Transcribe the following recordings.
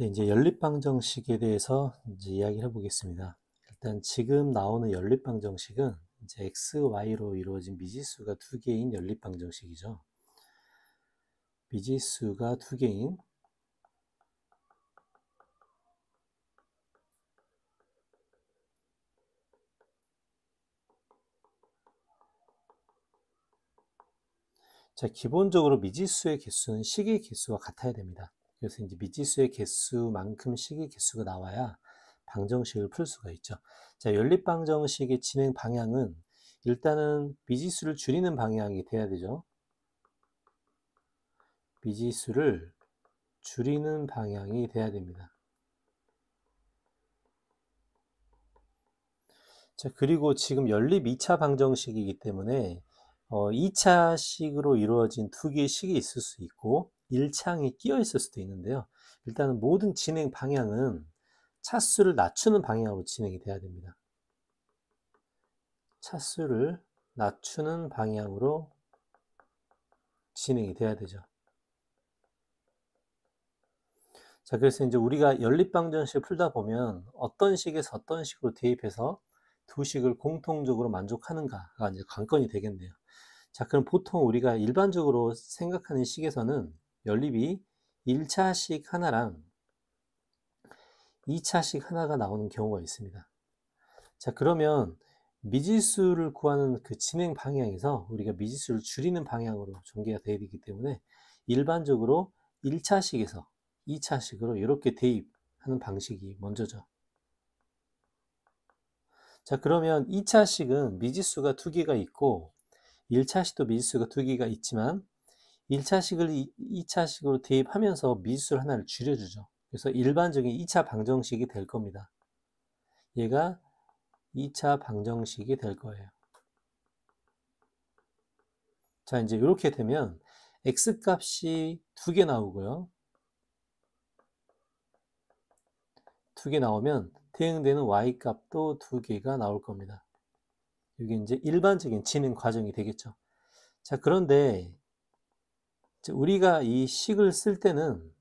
네, 이제 연립방정식에 대해서 이제 이야기를 해보겠습니다. 일단 지금 나오는 연립방정식은 이제 x, y로 이루어진 미지수가 두 개인 연립방정식이죠. 미지수가 두 개인 기본적으로 미지수의 개수는 식의 개수와 같아야 됩니다. 그래서 이제 미지수의 개수만큼 식의 개수가 나와야 방정식을 풀 수가 있죠. 연립방정식의 진행 방향은 일단은 미지수를 줄이는 방향이 돼야 되죠. 미지수를 줄이는 방향이 돼야 됩니다. 그리고 지금 연립 2차 방정식이기 때문에 2차식으로 이루어진 두 개의 식이 있을 수 있고 1차항이 끼어 있을 수도 있는데요. 일단은 모든 진행 방향은 차수를 낮추는 방향으로 진행이 돼야 됩니다. 차수를 낮추는 방향으로 진행이 돼야 되죠. 그래서 이제 우리가 연립방정식을 풀다 보면 어떤 식에서 어떤 식으로 대입해서 두 식을 공통적으로 만족하는가가 이제 관건이 되겠네요. 그럼 보통 우리가 일반적으로 생각하는 식에서는 연립이 1차식 하나랑 2차식 하나가 나오는 경우가 있습니다. 그러면 미지수를 구하는 그 진행 방향에서 우리가 미지수를 줄이는 방향으로 전개가 되어야 되기 때문에 일반적으로 1차식에서 2차식으로 이렇게 대입하는 방식이 먼저죠. 그러면 2차식은 미지수가 두 개가 있고 1차식도 미지수가 두 개가 있지만 1차식을 2차식으로 대입하면서 미지수를 하나를 줄여주죠. 그래서 일반적인 2차 방정식이 될 겁니다. 얘가 2차 방정식이 될 거예요. 이제 이렇게 되면 x값이 두 개 나오고요. 두 개 나오면 대응되는 y값도 두 개가 나올 겁니다. 이게 이제 일반적인 진행 과정이 되겠죠. 그런데 우리가 이 식을 쓸 때는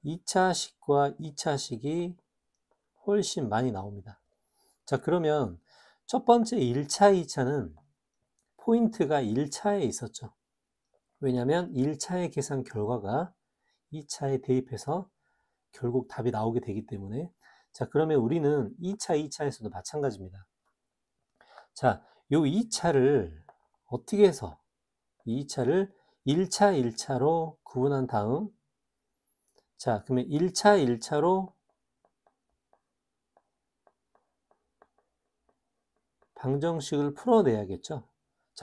2차식과 2차식이 훨씬 많이 나옵니다. 그러면 첫 번째 1차, 2차는 포인트가 1차에 있었죠. 왜냐하면 1차의 계산 결과가 2차에 대입해서 결국 답이 나오게 되기 때문에 그러면 우리는 2차, 2차에서도 마찬가지입니다. 요 2차를 어떻게 해서 2차를 1차, 1차로 구분한 다음 그러면 1차, 1차로 방정식을 풀어내야겠죠.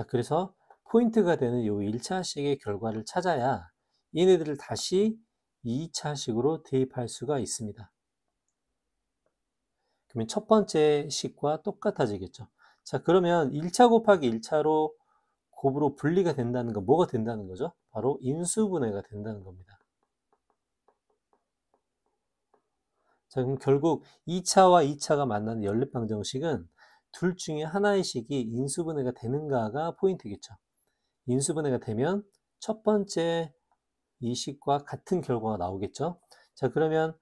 그래서 포인트가 되는 요 1차식의 결과를 찾아야 얘네들을 다시 2차식으로 대입할 수가 있습니다. 그러면 첫 번째 식과 똑같아지겠죠. 그러면 1차 곱하기 1차로 곱으로 분리가 된다는 건 뭐가 된다는 거죠? 바로 인수분해가 된다는 겁니다. 그럼 결국 2차와 2차가 만나는 연립방정식은 둘 중에 하나의 식이 인수분해가 되는가가 포인트겠죠. 인수분해가 되면 첫 번째 이 식과 같은 결과가 나오겠죠. 그러면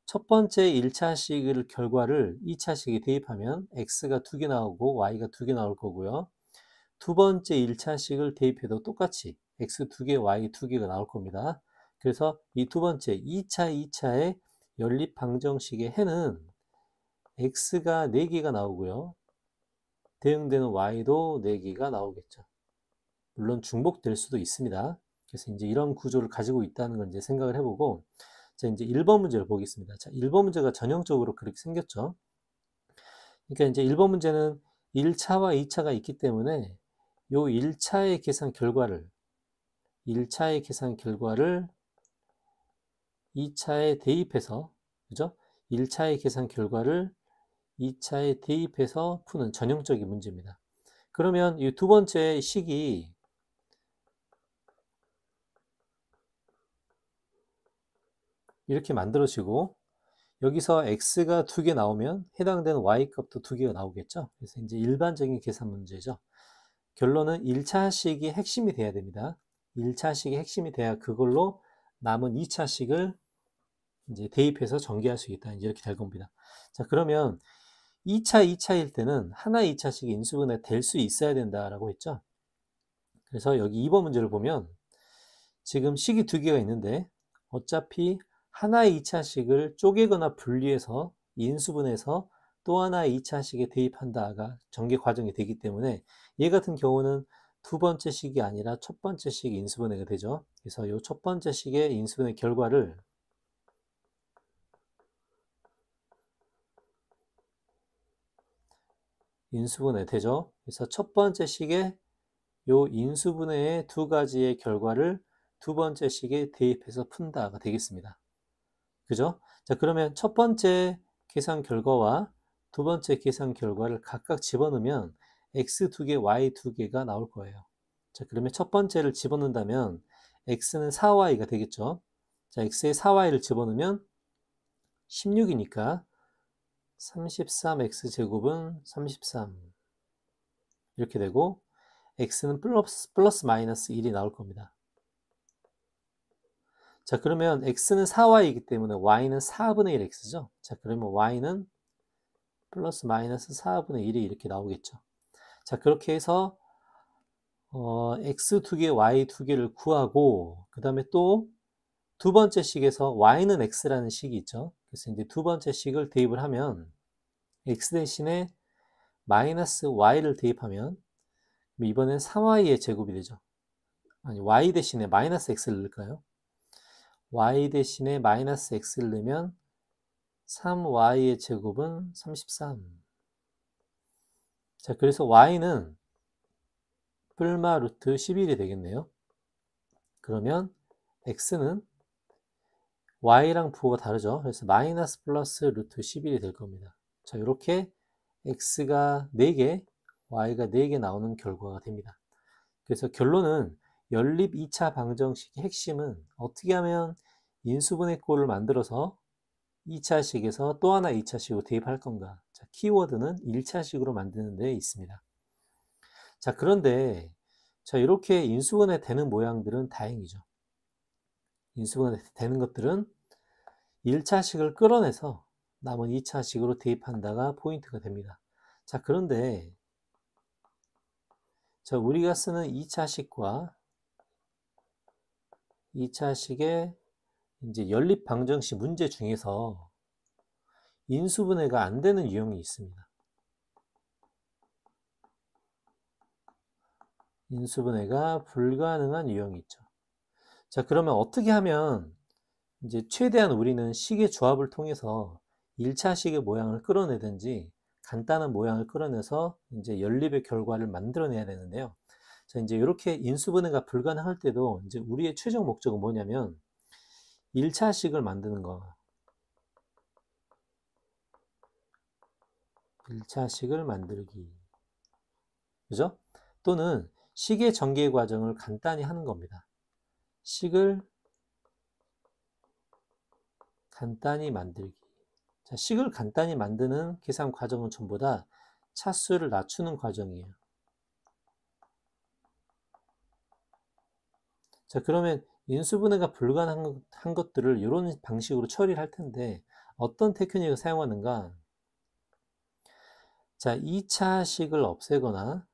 첫 번째 1차식 결과를 2차식에 대입하면 x가 두 개 나오고 y가 두 개 나올 거고요. 두 번째 1차식을 대입해도 똑같이 x 두 개, y 두 개가 나올 겁니다. 그래서 이 두 번째 2차, 2차의 연립방정식의 해는 x가 4개가 나오고요. 대응되는 y도 4개가 나오겠죠. 물론 중복될 수도 있습니다. 그래서 이제 이런 구조를 가지고 있다는 걸 이제 생각을 해보고, 이제 1번 문제를 보겠습니다. 1번 문제가 전형적으로 그렇게 생겼죠. 그러니까 이제 1번 문제는 1차와 2차가 있기 때문에 요 1차의 계산 결과를 2차에 대입해서, 그죠? 1차의 계산 결과를 2차에 대입해서 푸는 전형적인 문제입니다. 그러면 이 두 번째 식이 이렇게 만들어지고 여기서 x가 두 개 나오면 해당되는 y값도 두 개가 나오겠죠. 그래서 이제 일반적인 계산 문제죠. 결론은 1차식이 핵심이 돼야 됩니다. 1차식이 핵심이 돼야 그걸로 남은 2차식을 이제 대입해서 전개할 수 있다. 이제 이렇게 될 겁니다. 자, 그러면 2차, 2차일 때는 하나 2차식이 인수분해 될 수 있어야 된다라고 했죠. 그래서 여기 2번 문제를 보면 지금 식이 두 개가 있는데 어차피 하나의 2차식을 쪼개거나 분리해서 인수분해서 또 하나의 2차식에 대입한다가 전개 과정이 되기 때문에 얘 같은 경우는 두 번째 식이 아니라 첫 번째 식 인수분해가 되죠. 그래서 이 첫 번째 식의 인수분해 결과를 인수분해 되죠. 그래서 첫 번째 식의 요 인수분해의 두 가지의 결과를 두 번째 식에 대입해서 푼다가 되겠습니다. 그죠? 자, 그러면 첫 번째 계산 결과와 두 번째 계산 결과를 각각 집어넣으면 x 두 개, y 두 개가 나올 거예요. 자, 그러면 첫 번째를 집어넣는다면 x는 4y가 되겠죠. 자, x에 4y를 집어넣으면 16이니까 33x 제곱은 33 이렇게 되고 x는 플러스 마이너스 1이 나올 겁니다. 자, 그러면 x는 4y이기 때문에 y는 4분의 1 x죠. 자, 그러면 y는 플러스 마이너스 4분의 1이 이렇게 나오겠죠. 자, 그렇게 해서 x 두 개, y 두 개를 구하고 그 다음에 또 두 번째 식에서 y는 x라는 식이 있죠. 그래서 이제 두 번째 식을 대입을 하면 x 대신에 마이너스 y를 대입하면 이번엔 3y의 제곱이 되죠. 아니, y 대신에 마이너스 x를 넣을까요? y 대신에 마이너스 x를 넣으면 3y의 제곱은 33. 자, 그래서 y는 뿔마 루트 11이 되겠네요. 그러면 x는 y랑 부호가 다르죠. 그래서 마이너스 플러스 루트 11이 될 겁니다. 자, 이렇게 x가 4개, y가 4개 나오는 결과가 됩니다. 그래서 결론은 연립 2차 방정식의 핵심은 어떻게 하면 인수분해꼴을 만들어서 2차식에서 또 하나 2차식으로 대입할 건가. 자, 키워드는 1차식으로 만드는 데 있습니다. 자, 그런데 자, 이렇게 인수분해 되는 모양들은 다행이죠. 인수분해 되는 것들은 1차식을 끌어내서 남은 2차식으로 대입한다가 포인트가 됩니다. 자, 그런데 자, 우리가 쓰는 2차식과 2차식의 이제 연립 방정식 문제 중에서 인수분해가 안 되는 유형이 있습니다. 인수분해가 불가능한 유형이 있죠. 자, 그러면 어떻게 하면 이제 최대한 우리는 식의 조합을 통해서 1차식의 모양을 끌어내든지 간단한 모양을 끌어내서 이제 연립의 결과를 만들어내야 되는데요. 자, 이제 이렇게 인수분해가 불가능할 때도 이제 우리의 최종 목적은 뭐냐면 1차식을 만드는 거. 1차식을 만들기. 그죠? 또는 식의 전개 과정을 간단히 하는 겁니다. 식을 간단히 만들기. 자, 식을 간단히 만드는 계산 과정은 전부 다 차수를 낮추는 과정이에요. 자, 그러면 인수분해가 불가능한 것들을 이런 방식으로 처리를 할 텐데 어떤 테크닉을 사용하는가? 자, 2차식을 없애거나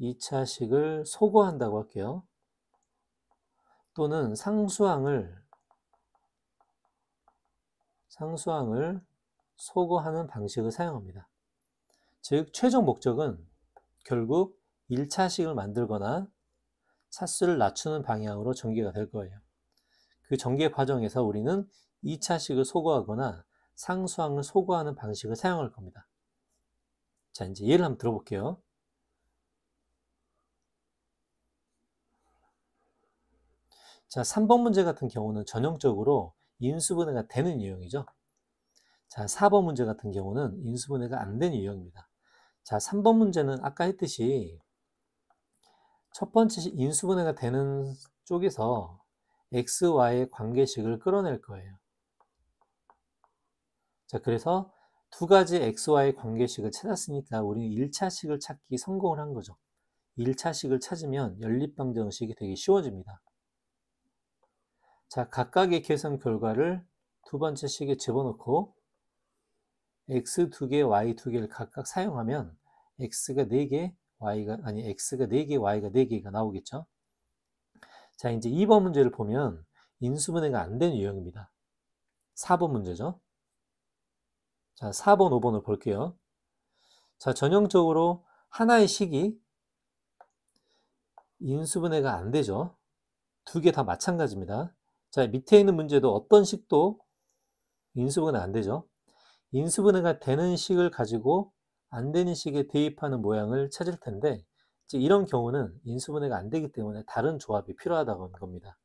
2차식을 소거한다고 할게요. 또는 상수항을 소거하는 방식을 사용합니다. 즉, 최종 목적은 결국 1차식을 만들거나 차수를 낮추는 방향으로 전개가 될 거예요. 그 전개 과정에서 우리는 2차식을 소거하거나 상수항을 소거하는 방식을 사용할 겁니다. 자, 이제 예를 한번 들어볼게요. 자, 3번 문제 같은 경우는 전형적으로 인수분해가 되는 유형이죠. 자, 4번 문제 같은 경우는 인수분해가 안 되는 유형입니다. 자, 3번 문제는 아까 했듯이 첫 번째 인수분해가 되는 쪽에서 x, y의 관계식을 끌어낼 거예요. 자, 그래서 두 가지 x, y 관계식을 찾았으니까 우리는 1차식을 찾기 성공을 한 거죠. 1차식을 찾으면 연립방정식이 되게 쉬워집니다. 자, 각각의 계산 결과를 두 번째 식에 집어넣고 x 2개, y 2개를 각각 사용하면 x가 4개, x가 4개, y가 4개가 나오겠죠. 자, 이제 2번 문제를 보면 인수분해가 안 되는 유형입니다. 4번 문제죠. 자, 4번, 5번을 볼게요. 자, 전형적으로 하나의 식이 인수분해가 안 되죠. 두 개 다 마찬가지입니다. 자, 밑에 있는 문제도 어떤 식도 인수분해 안 되죠. 인수분해가 되는 식을 가지고 안 되는 식에 대입하는 모양을 찾을 텐데, 이제 이런 경우는 인수분해가 안 되기 때문에 다른 조합이 필요하다는 겁니다.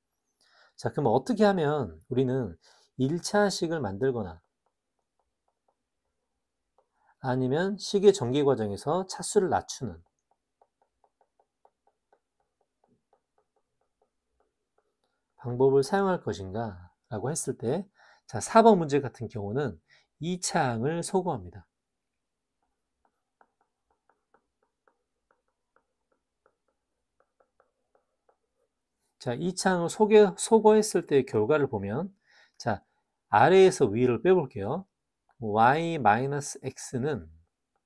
자, 그럼 어떻게 하면 우리는 1차 식을 만들거나 아니면 식의 전개 과정에서 차수를 낮추는 방법을 사용할 것인가 라고 했을 때, 자, 4번 문제 같은 경우는 2차 항을 소거합니다. 자, 2차 항을 소거했을 때의 결과를 보면, 자, 아래에서 위를 빼볼게요. y-x는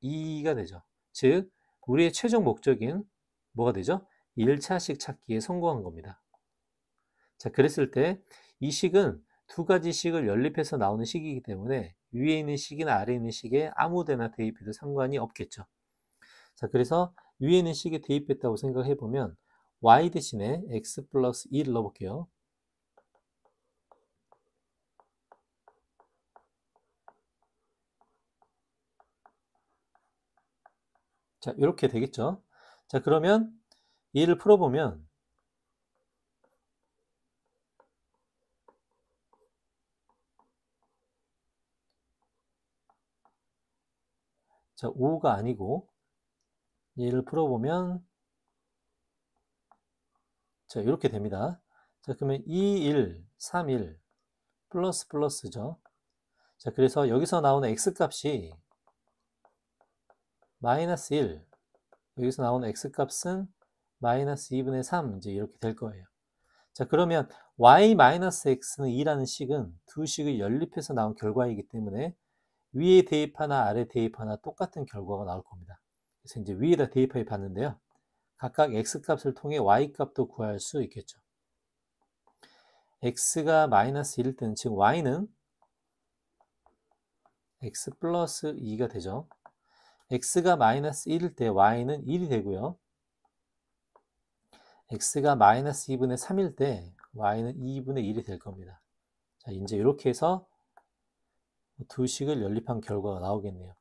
2가 되죠. 즉, 우리의 최종 목적인 뭐가 되죠? 1차식 찾기에 성공한 겁니다. 자, 그랬을 때 이 식은 두 가지 식을 연립해서 나오는 식이기 때문에 위에 있는 식이나 아래에 있는 식에 아무 데나 대입해도 상관이 없겠죠. 자, 그래서 위에 있는 식에 대입했다고 생각해 보면 y 대신에 x 플러스 2를 넣어볼게요. 자, 이렇게 되겠죠. 자, 그러면 얘를 풀어보면 자, 5가 아니고 얘를 풀어보면 자, 이렇게 됩니다. 자, 그러면 2, 1, 3, 1 플러스 플러스죠. 자, 그래서 여기서 나오는 x값이 마이너스 1, 여기서 나오는 x값은 마이너스 2분의 3 이제 이렇게 될 거예요. 자, 그러면 y-x는 2라는 식은 두 식을 연립해서 나온 결과이기 때문에 위에 대입하나 아래 대입하나 똑같은 결과가 나올 겁니다. 그래서 이제 위에다 대입해 봤는데요. 각각 x값을 통해 y값도 구할 수 있겠죠. x가 마이너스 1일 때는 즉 y는 x 플러스 2가 되죠. x가 마이너스 1일 때 y는 1이 되고요. x가 마이너스 2분의 3일 때 y는 2분의 1이 될 겁니다. 자, 이제 이렇게 해서 두 식을 연립한 결과가 나오겠네요.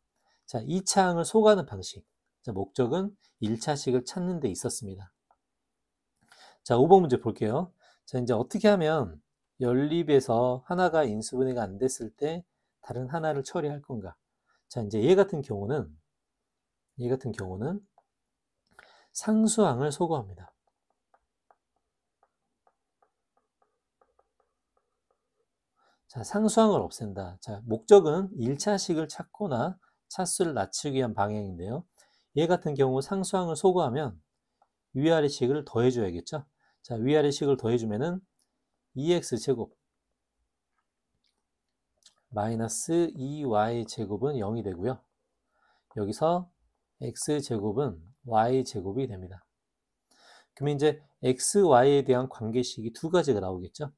자, 2차 항을 소거하는 방식. 자, 목적은 1차식을 찾는 데 있었습니다. 자, 5번 문제 볼게요. 자, 이제 어떻게 하면 연립에서 하나가 인수분해가 안 됐을 때 다른 하나를 처리할 건가? 자, 이제 얘 같은 경우는 상수항을 소거합니다. 자, 상수항을 없앤다. 자, 목적은 1차식을 찾거나 차수를 낮추기 위한 방향인데요. 얘 같은 경우 상수항을 소거하면 위아래 식을 더해줘야겠죠. 자, 위아래 식을 더해주면은 2x제곱 마이너스 2y제곱은 0이 되고요. 여기서 x제곱은 y제곱이 됩니다. 그러면 이제 x, y에 대한 관계식이 두 가지가 나오겠죠.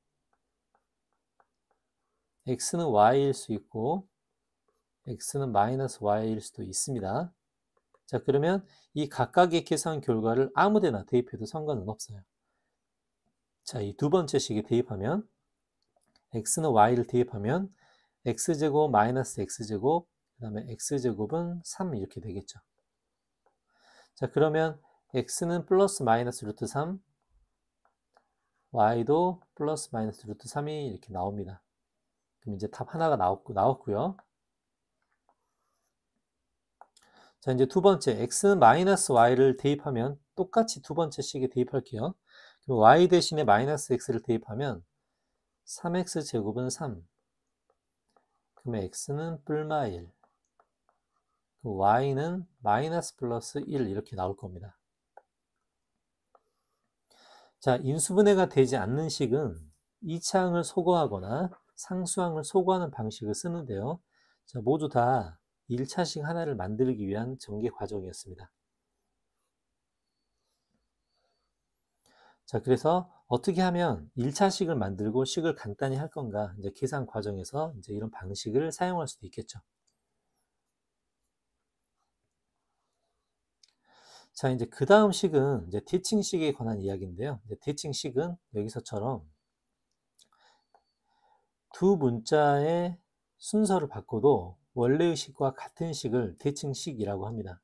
x는 y일 수 있고 x는 마이너스 y일 수도 있습니다. 자, 그러면 이 각각의 계산 결과를 아무 데나 대입해도 상관은 없어요. 자, 이 두 번째 식에 대입하면 x는 y를 대입하면 x제곱 마이너스 x제곱 그 다음에 x제곱은 3 이렇게 되겠죠. 자, 그러면 x는 플러스 마이너스 루트 3 y도 플러스 마이너스 루트 3이 이렇게 나옵니다. 그럼 이제 답 하나가 나왔고요. 자, 이제 두 번째 x는 마이너스 y를 대입하면 똑같이 두 번째 식에 대입할게요. 그럼 y 대신에 마이너스 x를 대입하면 3x 제곱은 3. 그러면 x는 뿔마 1. y는 마이너스 플러스 1 이렇게 나올 겁니다. 자, 인수분해가 되지 않는 식은 2차 항을 소거하거나 상수항을 소거하는 방식을 쓰는데요. 자, 모두 다 1차식 하나를 만들기 위한 전개 과정이었습니다. 자, 그래서 어떻게 하면 1차식을 만들고 식을 간단히 할 건가, 이제 계산 과정에서 이제 이런 방식을 사용할 수도 있겠죠. 자, 이제 그 다음 식은 이제 대칭식에 관한 이야기인데요. 이제 대칭식은 여기서처럼 두 문자의 순서를 바꿔도 원래의 식과 같은 식을 대칭식이라고 합니다.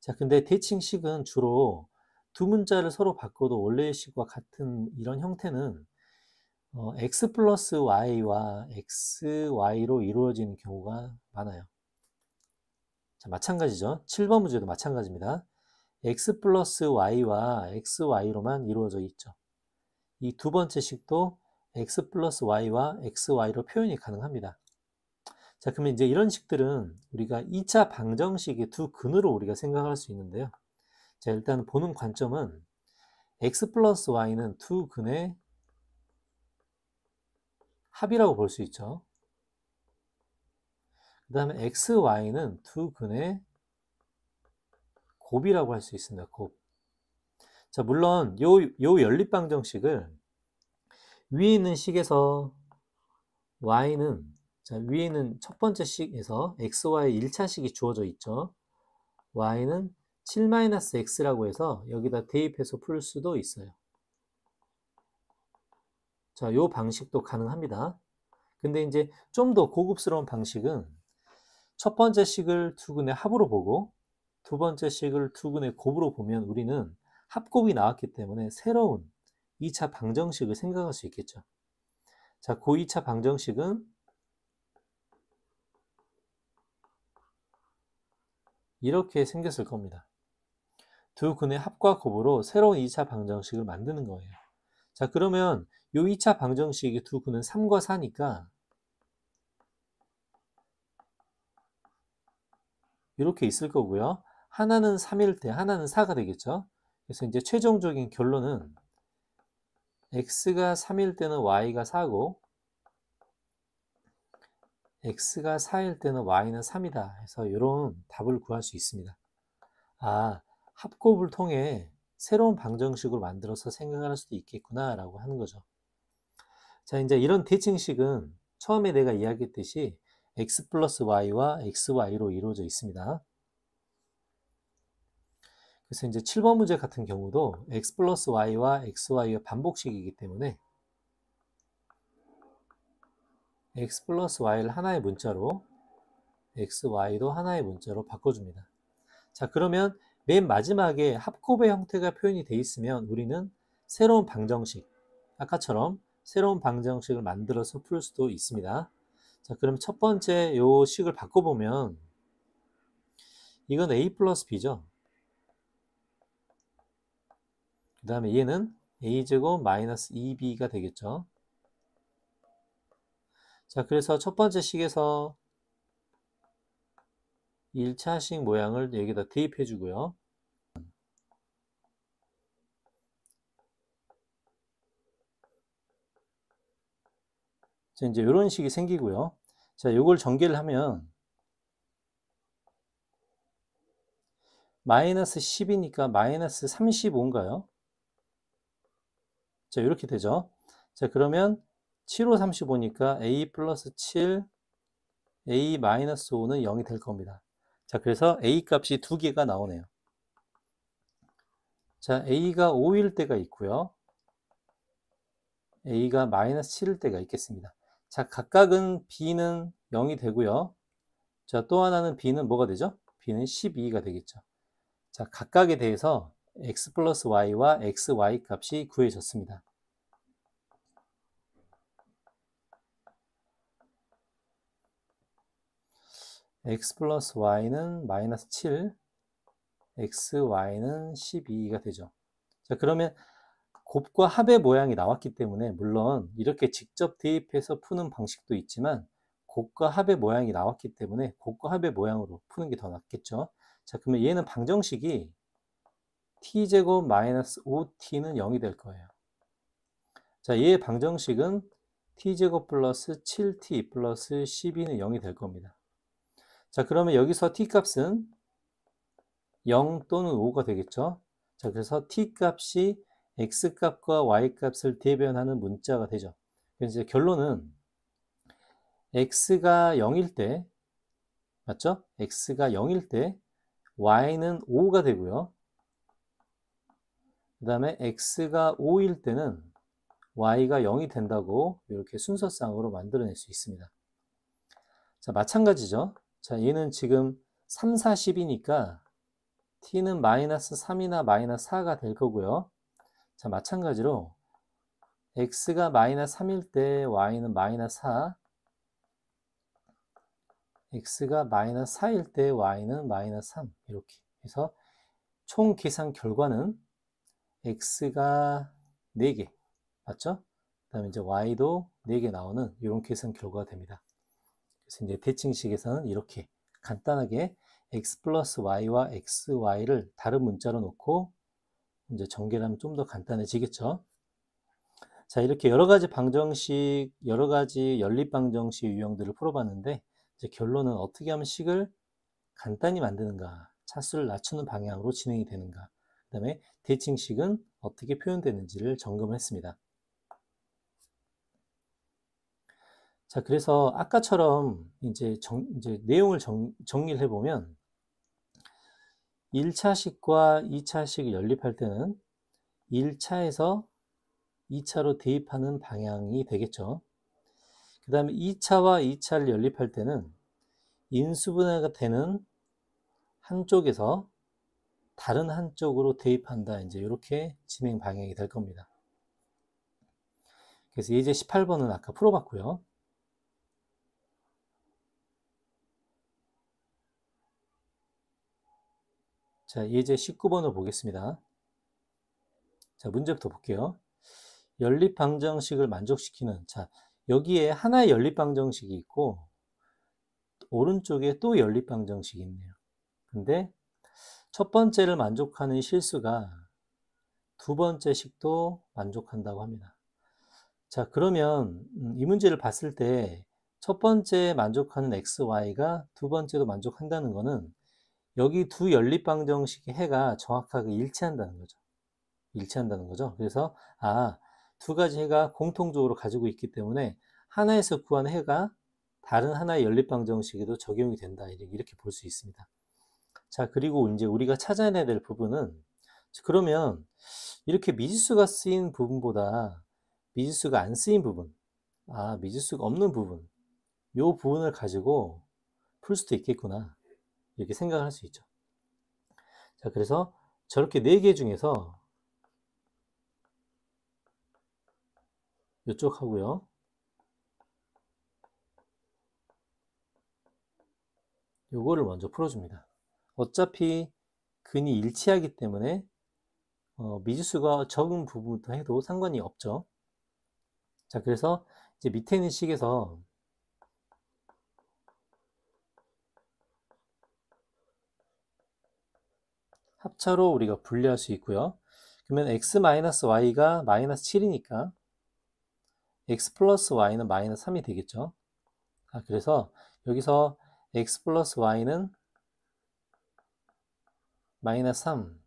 자, 근데 대칭식은 주로 두 문자를 서로 바꿔도 원래의 식과 같은 이런 형태는 x 플러스 y와 xy로 이루어지는 경우가 많아요. 자, 마찬가지죠. 7번 문제도 마찬가지입니다. x 플러스 y와 xy로만 이루어져 있죠. 이 두 번째 식도 x 플러스 y와 xy로 표현이 가능합니다. 자, 그러면 이제 이런 식들은 우리가 2차 방정식의 두 근으로 우리가 생각할 수 있는데요. 자, 일단 보는 관점은 x 플러스 y는 두 근의 합이라고 볼 수 있죠. 그 다음에 xy는 두 근의 곱이라고 할 수 있습니다. 곱. 자, 물론 요 연립방정식을 위에 있는 식에서 y는, 자, 위에는 첫 번째 식에서 xy 1차식이 주어져 있죠. y는 7-x라고 해서 여기다 대입해서 풀 수도 있어요. 자, 요 방식도 가능합니다. 근데 이제 좀 더 고급스러운 방식은 첫 번째 식을 두 근의 합으로 보고 두 번째 식을 두 근의 곱으로 보면 우리는 합곱이 나왔기 때문에 새로운 2차 방정식을 생각할 수 있겠죠. 자, 그 2차 방정식은 이렇게 생겼을 겁니다. 두 근의 합과 곱으로 새로운 2차 방정식을 만드는 거예요. 자, 그러면 이 2차 방정식의 두 근은 3과 4니까 이렇게 있을 거고요. 하나는 3일 때 하나는 4가 되겠죠. 그래서 이제 최종적인 결론은 x가 3일 때는 y가 4고 x가 4일 때는 y는 3이다 해서 이런 답을 구할 수 있습니다. 아, 합곱을 통해 새로운 방정식으로 만들어서 생각할 수도 있겠구나 라고 하는 거죠. 자, 이제 이런 대칭식은 처음에 내가 이야기했듯이 x 플러스 y와 xy로 이루어져 있습니다. 그래서 이제 7번 문제 같은 경우도 x 플러스 y와 xy의 반복식이기 때문에 x 플러스 y를 하나의 문자로 xy도 하나의 문자로 바꿔줍니다. 자, 그러면 맨 마지막에 합곱의 형태가 표현이 되어 있으면 우리는 새로운 방정식, 아까처럼 새로운 방정식을 만들어서 풀 수도 있습니다. 자, 그럼 첫 번째 요 식을 바꿔보면 이건 a 플러스 b죠. 그 다음에 얘는 a제곱 마이너스 2b가 되겠죠. 자, 그래서 첫 번째 식에서 1차식 모양을 여기다 대입해 주고요. 자, 이제 이런 식이 생기고요. 자, 요걸 전개를 하면 마이너스 10이니까 마이너스 35인가요? 자, 이렇게 되죠. 자, 그러면 7호 35니까 a 플러스 7, a 마이너스 5는 0이 될 겁니다. 자, 그래서 a 값이 두 개가 나오네요. 자, a가 5일 때가 있고요. a가 마이너스 7일 때가 있겠습니다. 자, 각각은 b는 0이 되고요. 자, 또 하나는 b는 뭐가 되죠? b는 12가 되겠죠. 자, 각각에 대해서 x 플러스 y와 xy 값이 구해졌습니다. x 플러스 y는 마이너스 7, xy는 12가 되죠. 자, 그러면 곱과 합의 모양이 나왔기 때문에 물론 이렇게 직접 대입해서 푸는 방식도 있지만 곱과 합의 모양이 나왔기 때문에 곱과 합의 모양으로 푸는 게 더 낫겠죠. 자, 그러면 얘는 방정식이 t제곱 마이너스 5t는 0이 될 거예요. 자, 얘의 방정식은 t제곱 플러스 7t 플러스 12는 0이 될 겁니다. 자, 그러면 여기서 t 값은 0 또는 5가 되겠죠. 자, 그래서 t 값이 x 값과 y 값을 대변하는 문자가 되죠. 그래서 이제 결론은 x가 0일 때, 맞죠? x가 0일 때 y는 5가 되고요. 그 다음에 x가 5일 때는 y가 0이 된다고 이렇게 순서상으로 만들어낼 수 있습니다. 자, 마찬가지죠. 자, 얘는 지금 3, 4, 10이니까 t는 마이너스 3이나 마이너스 4가 될 거고요. 자, 마찬가지로 x가 마이너스 3일 때 y는 마이너스 4, x가 마이너스 4일 때 y는 마이너스 3, 이렇게 해서 총 계산 결과는 x가 4개, 맞죠? 그 다음에 이제 y도 4개 나오는 이런 계산 결과가 됩니다. 그래서 이제 대칭식에서는 이렇게 간단하게 x 플러스 y와 xy를 다른 문자로 놓고 이제 전개하면 좀 더 간단해지겠죠. 자, 이렇게 여러 가지 방정식, 여러 가지 연립 방정식 유형들을 풀어봤는데, 이제 결론은 어떻게 하면 식을 간단히 만드는가, 차수를 낮추는 방향으로 진행이 되는가, 그 다음에 대칭식은 어떻게 표현되는지를 점검을 했습니다. 자, 그래서 아까처럼 이제 내용을 정리를 해보면 1차식과 2차식을 연립할 때는 1차에서 2차로 대입하는 방향이 되겠죠. 그 다음에 2차와 2차를 연립할 때는 인수분해가 되는 한쪽에서 다른 한쪽으로 대입한다. 이제 이렇게 진행 방향이 될 겁니다. 그래서 예제 18번은 아까 풀어봤고요. 자, 예제 19번을 보겠습니다. 자, 문제부터 볼게요. 연립 방정식을 만족시키는, 자, 여기에 하나의 연립 방정식이 있고 오른쪽에 또 연립 방정식이 있네요. 근데 첫 번째를 만족하는 실수가 두 번째 식도 만족한다고 합니다. 자, 그러면 이 문제를 봤을 때 첫 번째 만족하는 xy가 두 번째도 만족한다는 것은 여기 두 연립 방정식의 해가 정확하게 일치한다는 거죠. 일치한다는 거죠. 그래서 두 가지 해가 공통적으로 가지고 있기 때문에 하나에서 구한 해가 다른 하나의 연립 방정식에도 적용이 된다. 이렇게 볼 수 있습니다. 자, 그리고 이제 우리가 찾아내야 될 부분은, 그러면 이렇게 미지수가 쓰인 부분보다 미지수가 안 쓰인 부분, 미지수가 없는 부분, 이 부분을 가지고 풀 수도 있겠구나, 이렇게 생각을 할 수 있죠. 자, 그래서 저렇게 4개 중에서 이쪽 하고요, 요거를 먼저 풀어줍니다. 어차피 근이 일치하기 때문에 미지수가 적은 부분부터 해도 상관이 없죠. 자, 그래서 이제 밑에 있는 식에서 합차로 우리가 분리할 수 있고요. 그러면 x-y가 마이너스 7이니까 x 플러스 y는 마이너스 3이 되겠죠. 그래서 여기서 x 플러스 y는 마이너스 3,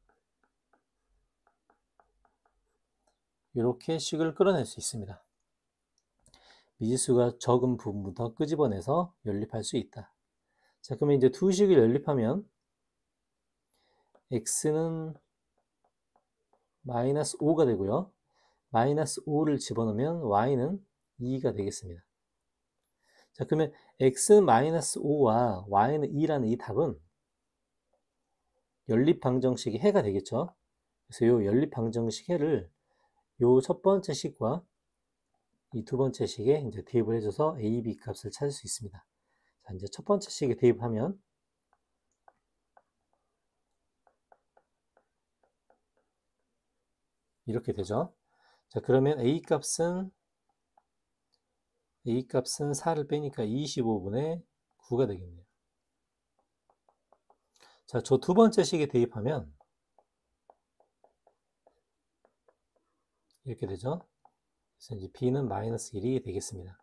이렇게 식을 끌어낼 수 있습니다. 미지수가 적은 부분부터 끄집어내서 연립할 수 있다. 자, 그러면 이제 두 식을 연립하면 x는 마이너스 5가 되고요. 마이너스 5를 집어넣으면 y는 2가 되겠습니다. 자, 그러면 x는 마이너스 5와 y는 2라는 이 답은 연립 방정식의 해가 되겠죠. 그래서 이 연립 방정식 해를 이 첫 번째 식과 이 두 번째 식에 이제 대입을 해줘서 a, b 값을 찾을 수 있습니다. 자, 이제 첫 번째 식에 대입하면 이렇게 되죠. 자, 그러면 a 값은 4를 빼니까 25분의 9가 되겠네요. 자, 저 두 번째 식에 대입하면 이렇게 되죠. 그래서 이제 b는 마이너스 1이 되겠습니다.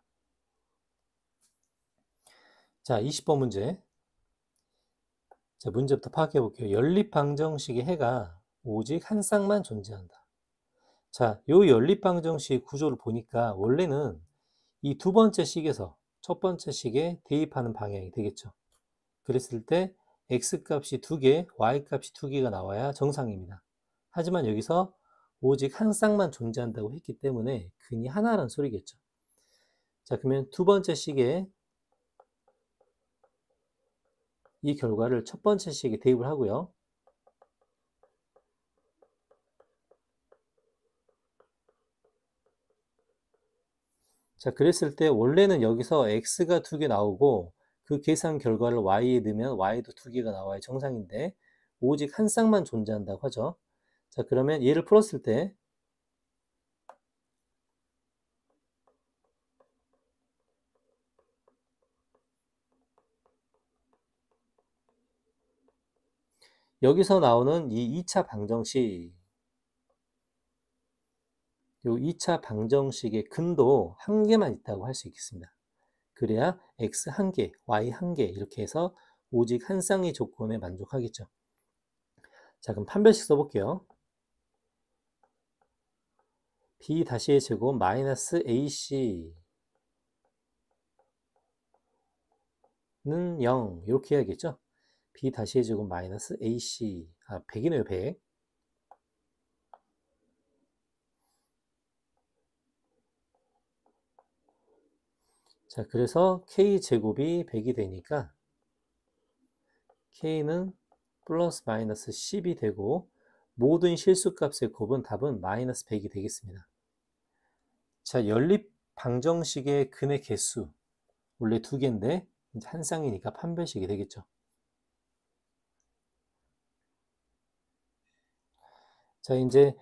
자, 20번 문제. 자, 문제부터 파악해 볼게요. 연립방정식의 해가 오직 한 쌍만 존재한다. 자, 요 연립방정식 구조를 보니까 원래는 이 두 번째 식에서 첫 번째 식에 대입하는 방향이 되겠죠. 그랬을 때 x값이 2개, y값이 2개가 나와야 정상입니다. 하지만 여기서 오직 한 쌍만 존재한다고 했기 때문에 근이 하나라는 소리겠죠. 자, 그러면 두 번째 식에 이 결과를 첫 번째 식에 대입을 하고요. 자, 그랬을 때 원래는 여기서 x가 2개 나오고 그 계산 결과를 y에 넣으면 y도 2개가 나와야 정상인데 오직 한 쌍만 존재한다고 하죠. 자, 그러면 얘를 풀었을 때 여기서 나오는 이 2차 방정식, 요 2차 방정식의 근도 한 개만 있다고 할 수 있겠습니다. 그래야 x 한 개, y 한 개 이렇게 해서 오직 한 쌍의 조건에 만족하겠죠. 자, 그럼 판별식 써볼게요. b 다시의 제곱 마이너스 ac 는 0 이렇게 해야겠죠. b 다시의 제곱 마이너스 ac 100이네요. 100. 자, 그래서 k제곱이 100이 되니까 k는 플러스 마이너스 10이 되고 모든 실수값의 곱은 답은 마이너스 100이 되겠습니다. 자, 연립 방정식의 근의 개수 원래 2개인데 한 쌍이니까 판별식이 되겠죠. 자, 이제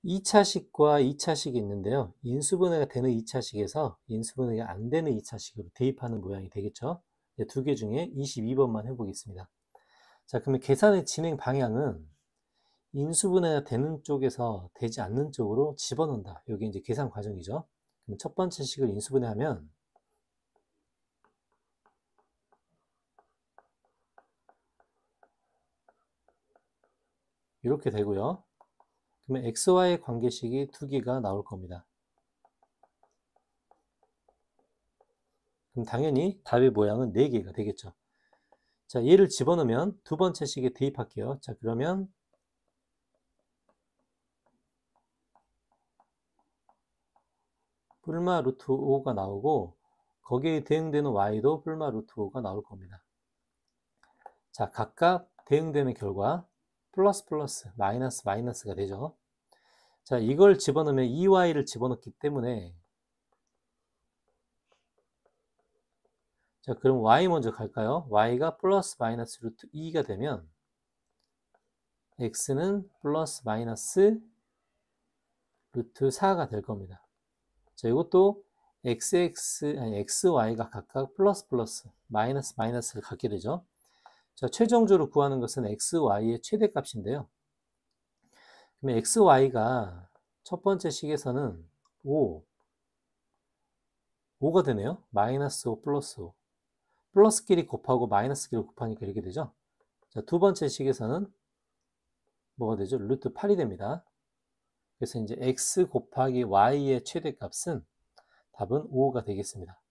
2차식과 2차식이 있는데요. 인수분해가 되는 2차식에서 인수분해가 안 되는 2차식으로 대입하는 모양이 되겠죠. 두 개 중에 22번만 해보겠습니다. 자, 그러면 계산의 진행 방향은 인수분해가 되는 쪽에서 되지 않는 쪽으로 집어넣는다. 여기 이제 계산 과정이죠. 그럼 첫 번째 식을 인수분해하면 이렇게 되고요. 그러면 xy의 관계식이 2개가 나올 겁니다. 그럼 당연히 답의 모양은 4개가 되겠죠. 자, 얘를 집어넣으면 두 번째 식에 대입할게요. 자, 그러면 뿔마 루트 5가 나오고 거기에 대응되는 y도 뿔마 루트 5가 나올 겁니다. 자, 각각 대응되는 결과 플러스 플러스 마이너스 마이너스가 되죠. 자, 이걸 집어넣으면 2y를 집어넣기 때문에 자, 그럼 y 먼저 갈까요? y가 플러스 마이너스 루트 2가 되면 x는 플러스 마이너스 루트 4가 될 겁니다. 자, 이것도 xy가 각각 플러스 플러스 마이너스 마이너스를 갖게 되죠. 자, 최종적으로 구하는 것은 xy의 최대값인데요. 그러면 xy가 첫 번째 식에서는 5가 되네요. 마이너스 5 플러스 5. 플러스끼리 곱하고 마이너스끼리 곱하니까 이렇게 되죠. 자, 두 번째 식에서는 뭐가 되죠? 루트 8이 됩니다. 그래서 이제 x 곱하기 y의 최대값은 답은 5가 되겠습니다.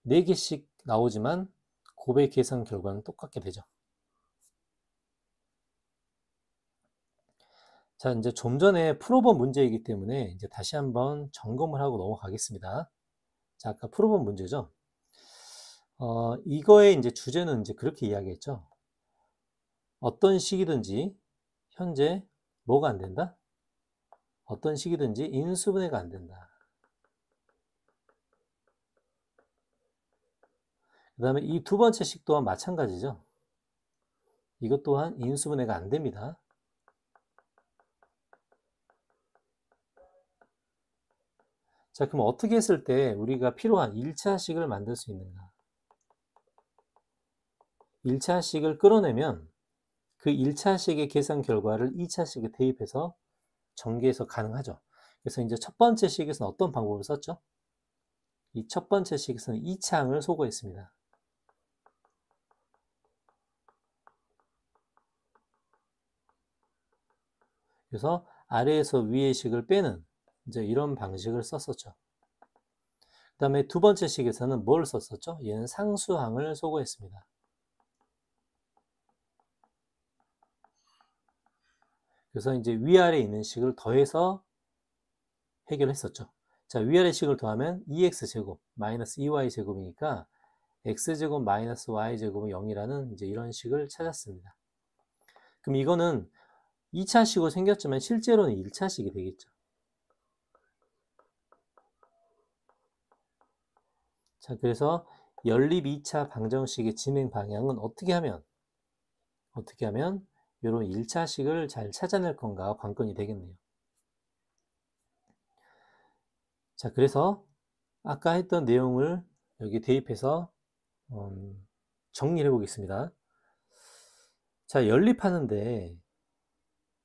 4개씩 나오지만 곱의 계산 결과는 똑같게 되죠. 자, 이제 좀 전에 풀어본 문제이기 때문에 이제 다시 한번 점검을 하고 넘어가겠습니다. 자, 아까 풀어본 문제죠. 이거의 이제 주제는 이제 그렇게 이야기했죠. 어떤 식이든지 현재 뭐가 안 된다? 어떤 식이든지 인수분해가 안 된다. 그 다음에 이 두 번째 식 또한 마찬가지죠. 이것 또한 인수분해가 안 됩니다. 자, 그럼 어떻게 했을 때 우리가 필요한 1차식을 만들 수 있는가? 1차식을 끌어내면 그 1차식의 계산 결과를 2차식에 대입해서 전개해서 가능하죠. 그래서 이제 첫 번째 식에서는 어떤 방법을 썼죠? 이 첫 번째 식에서는 이 창을 소거했습니다. 그래서 아래에서 위의 식을 빼는 이제 이런 방식을 썼었죠. 그 다음에 두 번째 식에서는 뭘 썼었죠? 얘는 상수항을 소거했습니다. 그래서 이제 위아래에 있는 식을 더해서 해결했었죠. 자, 위아래 식을 더하면 2x제곱 마이너스 2y제곱이니까 x제곱 마이너스 y제곱은 0이라는 이제 이런 식을 찾았습니다. 그럼 이거는 2차식으로 생겼지만 실제로는 1차식이 되겠죠. 자, 그래서 연립 2차 방정식의 진행 방향은 어떻게 하면 이런 1차식을 잘 찾아낼 건가 관건이 되겠네요. 자, 그래서 아까 했던 내용을 여기 대입해서 정리를 해보겠습니다. 자, 연립하는데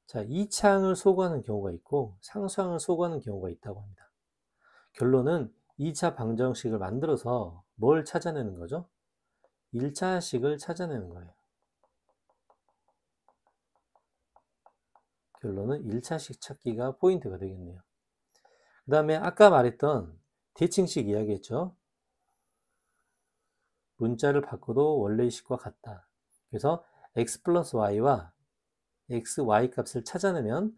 자, 이 창을 소거하는 경우가 있고 상수항을 소거하는 경우가 있다고 합니다. 결론은 2차 방정식을 만들어서 뭘 찾아내는 거죠? 1차식을 찾아내는 거예요. 결론은 1차식 찾기가 포인트가 되겠네요. 그 다음에 아까 말했던 대칭식 이야기했죠. 문자를 바꿔도 원래의 식과 같다. 그래서 x 플러스 y와 x, y 값을 찾아내면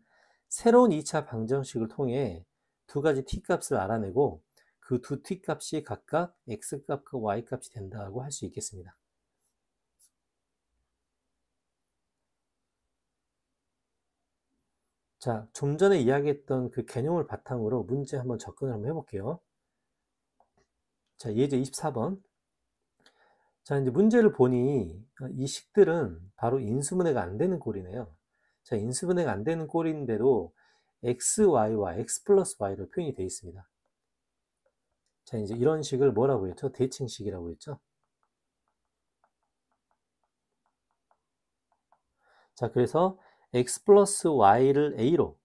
새로운 2차 방정식을 통해 두 가지 t 값을 알아내고 그 두 t 값이 각각 x 값과 y 값이 된다고 할 수 있겠습니다. 자, 좀 전에 이야기했던 그 개념을 바탕으로 문제 한번 접근을 한번 해볼게요. 자, 예제 24번. 자, 이제 문제를 보니 이 식들은 바로 인수분해가 안 되는 꼴이네요. 자, 인수분해가 안 되는 꼴인데도 xy와 x 플러스 y로 표현이 되어 있습니다. 자, 이제 이런 식을 뭐라고 했죠? 대칭식이라고 했죠? 자, 그래서 x 플러스 y를 a로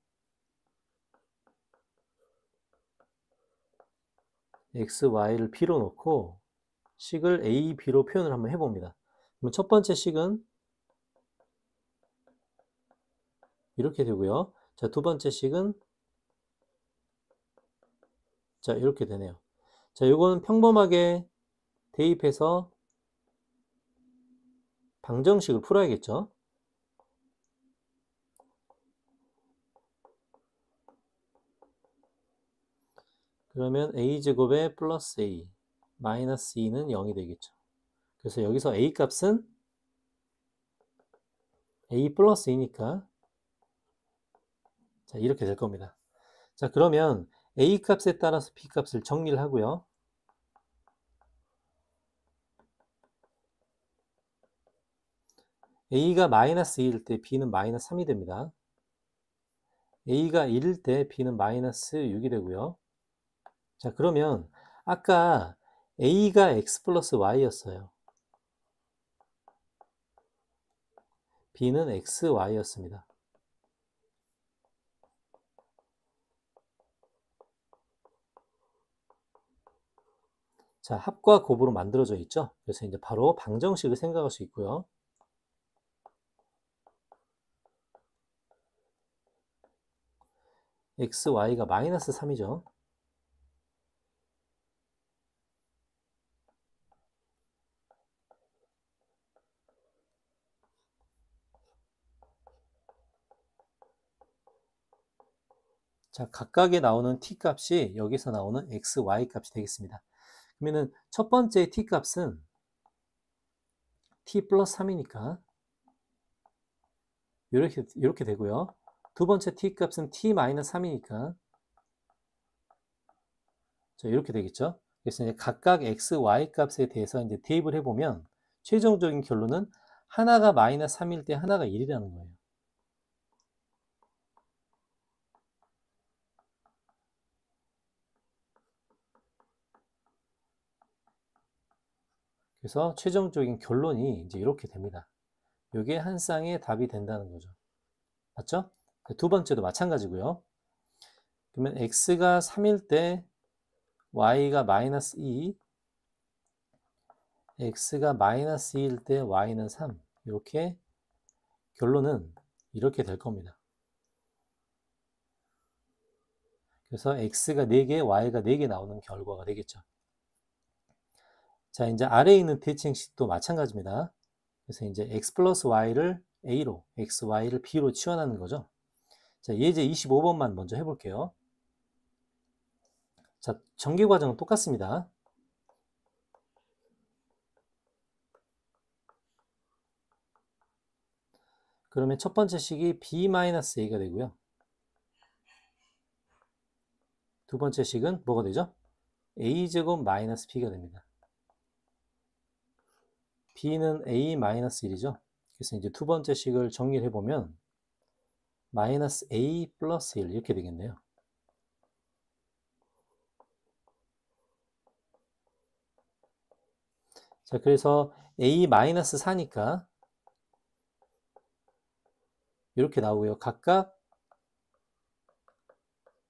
x, y를 b로 놓고 식을 a, b로 표현을 한번 해봅니다. 그럼 첫 번째 식은 이렇게 되고요. 자, 두 번째 식은 자, 이렇게 되네요. 자, 요거는 평범하게 대입해서 방정식을 풀어야겠죠. 그러면 a제곱에 플러스 a 마이너스 2는 0이 되겠죠. 그래서 여기서 a 값은 a 플러스 2니까 자, 이렇게 될 겁니다. 자, 그러면 a 값에 따라서 b 값을 정리를 하고요. a가 마이너스 2일 때 b는 마이너스 3이 됩니다. a가 1일 때 b는 마이너스 6이 되고요. 자, 그러면 아까 a가 x 플러스 y였어요. b는 x, y였습니다. 자, 합과 곱으로 만들어져 있죠. 그래서 이제 바로 방정식을 생각할 수 있고요. x, y가 마이너스 3이죠. 자, 각각에 나오는 t 값이 여기서 나오는 x, y 값이 되겠습니다. 그러면은 첫 번째 t 값은 t 플러스 3이니까 이렇게 되고요. 두 번째 t 값은 t 마이너스 3이니까 자, 이렇게 되겠죠. 그래서 이제 각각 x, y 값에 대해서 이제 대입을 해보면 최종적인 결론은 하나가 마이너스 3일 때 하나가 1이라는 거예요. 그래서 최종적인 결론이 이제 이렇게 됩니다. 이게 한 쌍의 답이 된다는 거죠. 맞죠? 두 번째도 마찬가지고요. 그러면 x가 3일 때 y가 마이너스 2, x가 마이너스 2일 때 y는 3. 이렇게 결론은 이렇게 될 겁니다. 그래서 x가 4개, y가 4개 나오는 결과가 되겠죠. 자, 이제 아래에 있는 대칭식도 마찬가지입니다. 그래서 이제 x 플러스 y를 a로, x, y를 b로 치환하는 거죠. 자, 예제 25번만 먼저 해볼게요. 자, 전개 과정은 똑같습니다. 그러면 첫 번째 식이 b-a가 되고요. 두 번째 식은 뭐가 되죠? a제곱 마이너스 b가 됩니다. b는 a-1이죠. 그래서 이제 두 번째 식을 정리를 해보면 마이너스 a 플러스 1 이렇게 되겠네요. 자, 그래서 a-4니까 이렇게 나오고요. 각각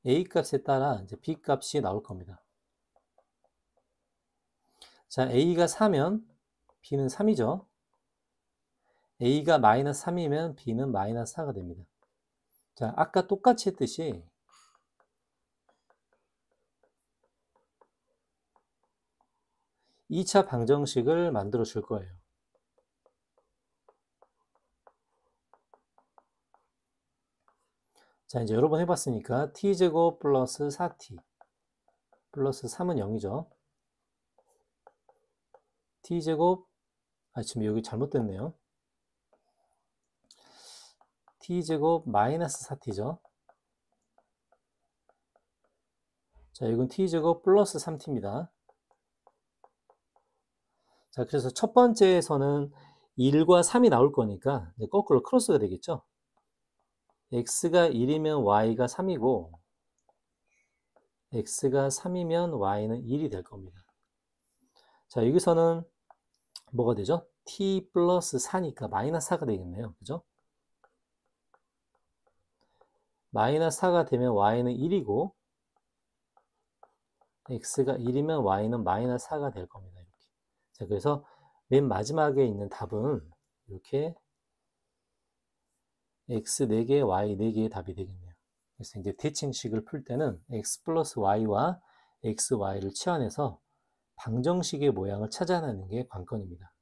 a 값에 따라 이제 b 값이 나올 겁니다. 자, a가 4면 b는 3이죠. a가 마이너스 3이면 b는 마이너스 4가 됩니다. 자, 아까 똑같이 했듯이 (2차) 방정식을 만들어 줄 거예요. 자, 이제 여러 번 해봤으니까 t제곱 플러스 4t 플러스 3은 0이죠. t제곱, 지금 여기 잘못됐네요. t제곱 마이너스 4t죠. 자, 이건 t제곱 플러스 3t입니다. 자, 그래서 첫 번째에서는 1과 3이 나올 거니까 이제 거꾸로 크로스가 되겠죠. x가 1이면 y가 3이고 x가 3이면 y는 1이 될 겁니다. 자, 여기서는 뭐가 되죠? t 플러스 4니까 마이너스 4가 되겠네요. 그죠? 마이너스 4가 되면 y는 1이고 x가 1이면 y는 마이너스 4가 될 겁니다. 이렇게. 자, 그래서 맨 마지막에 있는 답은 이렇게 x 4개, y 4개의 답이 되겠네요. 그래서 이제 대칭식을 풀 때는 x 플러스 y와 x, y를 치환해서 방정식의 모양을 찾아내는 게 관건입니다.